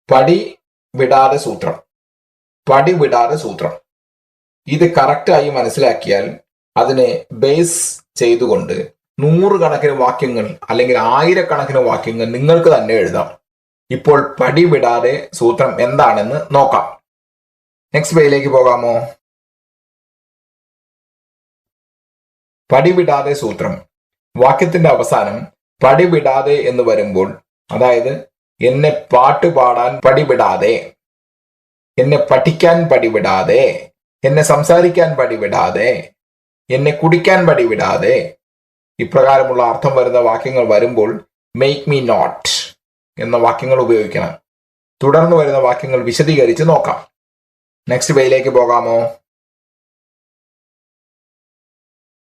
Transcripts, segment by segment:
പടി വിടാതെ സൂത്രം. പടി വിടാതെ സൂത്രം. ഇത് കറക്റ്റായി മനസ്സിലാക്കിയാൽ അതിനെ ബേസ് ചെയ്തുകൊണ്ട് 100 കണക്കിന് വാക്യങ്ങൾ അല്ലെങ്കിൽ 1000 കണക്കിന് വാക്യങ്ങൾ നിങ്ങൾക്ക് തന്നെ എഴുതാം. ഇപ്പോൾ പടി വിടാതെ സൂത്രം എന്താണെന്ന് നോക്കാം. നെക്സ്റ്റ് പേജിലേക്ക് പോകാമോ? പടി വിടാതെ സൂത്രം. വാക്യത്തിന്റെ അവസാനം പടി വിടാതെ എന്ന് വരുമ്പോൾ, അതായത് എന്നെ പാട്ട് പാടാൻ പടിവിടാതെ, എന്നെ പഠിക്കാൻ പടിവിടാതെ, എന്നെ സംസാരിക്കാൻ പടിവിടാതെ, എന്നെ കുടിക്കാൻ പടിവിടാതെ, ഇപ്രകാരമുള്ള അർത്ഥം വരുന്ന വാക്യങ്ങൾ വരുമ്പോൾ മേക്ക് മീ നോട്ട് എന്ന വാക്യങ്ങൾ ഉപയോഗിക്കണം. തുടർന്ന് വരുന്ന വാക്യങ്ങൾ വിശദീകരിച്ച് നോക്കാം. നെക്സ്റ്റ് പേജിലേക്ക് പോകാമോ?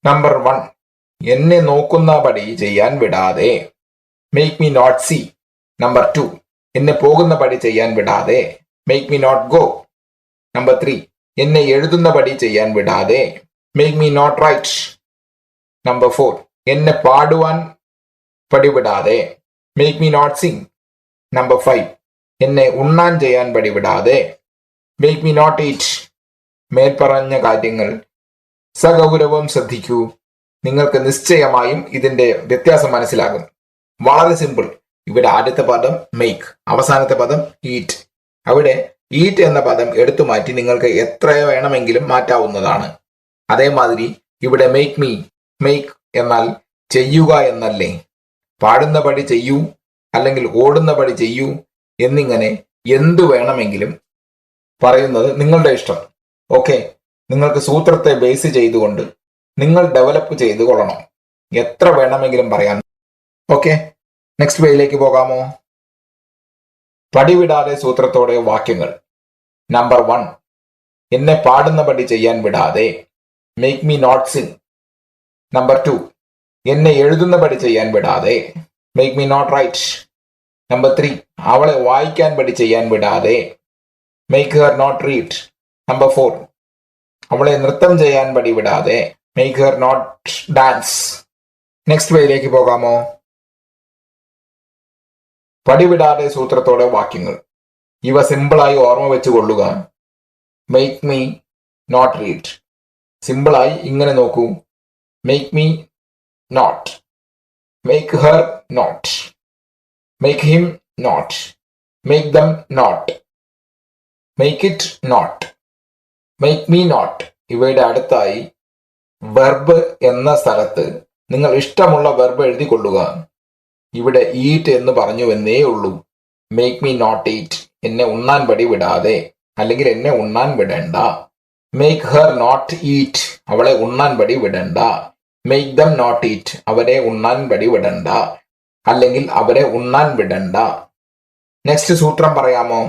നമ്പർ 1, എന്നെ നോക്കുന്ന പടി ചെയ്യാൻ വിടാതെ, make me not see. Number 2, എന്നെ പോകുന്ന പടി ചെയ്യാൻ വിടാതെ, make me not go. Number 3, എന്നെ എഴുതുന്ന പടി ചെയ്യാൻ വിടാതെ, make me not write. Number 4, എന്നെ പാടുവാൻ പടിവിടാതെ, make me not sing. Number 5, എന്നെ ഉണ്ണാൻ ചെയ്യാൻ പടിവിടാതെ, മേക്ക് മീ നോട്ട് ഈറ്റ്. മേൽപ്പറഞ്ഞ കാര്യങ്ങൾ സഗൗരവം ശ്രദ്ധിക്കൂ. നിങ്ങൾക്ക് നിശ്ചയമായും ഇതിന്റെ വ്യത്യാസം മനസ്സിലാകും. വളരെ സിമ്പിൾ. ഇവിടെ ആദ്യത്തെ പദം മേക്ക്, അവസാനത്തെ പദം ഈറ്റ്. അവിടെ ഈറ്റ് എന്ന പദം എടുത്തു മാറ്റി നിങ്ങൾക്ക് എത്ര വേണമെങ്കിലും മാറ്റാവുന്നതാണ്. അതേമാതിരി ഇവിടെ മേക്ക് മീ, മേക്ക് എന്നാൽ ചെയ്യുക എന്നല്ലേ. പാടുന്ന പടി ചെയ്യൂ അല്ലെങ്കിൽ ഓടുന്ന പടി ചെയ്യൂ എന്നിങ്ങനെ എന്തു വേണമെങ്കിലും പറയുന്നത് നിങ്ങളുടെ ഇഷ്ടം. ഓക്കെ, നിങ്ങൾക്ക് സൂത്രത്തെ ബേസ് ചെയ്തുകൊണ്ട് നിങ്ങൾ ഡെവലപ്പ് ചെയ്തു കൊള്ളണം. എത്ര വേണമെങ്കിലും പറയാൻ. ഓക്കെ, നെക്സ്റ്റ് പേജിലേക്ക് പോകാമോ? പടിവിടാതെ സൂത്രത്തോടെ വാക്യങ്ങൾ. നമ്പർ 1, എന്നെ പാടുന്ന പടി ചെയ്യാൻ വിടാതെ, make me not sing. Number 2, എന്നെ എഴുതുന്ന പടി ചെയ്യാൻ വിടാതെ, make me not write. Number 3, അവളെ വായിക്കാൻ പടി ചെയ്യാൻ വിടാതെ, make her not read. Number 4, അവളെ നൃത്തം ചെയ്യാൻ പടി വിടാതെ, make her not dance. Next പേജിലേക്ക് പോകാമോ? പടിവിടാതെ സൂത്രത്തോടെ വാക്യങ്ങൾ. ഇവ സിമ്പിളായി ഓർമ്മ വെച്ചുകൊള്ളുക. Make me not read. സിമ്പിളായി ഇങ്ങനെ നോക്കൂ. Make me not, make her not, make him not, make them not, make it not, make me not. ഇവയുടെ അടുത്തായി വെർബ് എന്ന സ്ഥലത്ത് നിങ്ങൾ ഇഷ്ടമുള്ള വെർബ് എഴുതിക്കൊള്ളുക. ഇവിടെ ഈറ്റ് എന്ന് പറഞ്ഞുവെന്നേ ഉള്ളൂ. മേക്ക് മീ നോട്ട് ഈറ്റ്, എന്നെ ഉണ്ണാൻ പടി വിടാതെ അല്ലെങ്കിൽ എന്നെ ഉണ്ണാൻ വിടണ്ട. മേക്ക് ഹർ നോട്ട് ഈറ്റ്, അവളെ ഉണ്ണാൻ പടി വിടണ്ട. മേക്ക് ദം നോട്ട് ഈറ്റ്, അവരെ ഉണ്ണാൻ പടി വിടണ്ട അല്ലെങ്കിൽ അവരെ ഉണ്ണാൻ വിടണ്ട. നെക്സ്റ്റ് സൂത്രം പറയാമോ?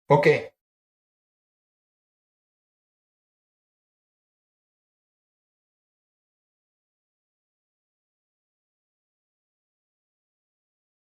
ഓക്കെ,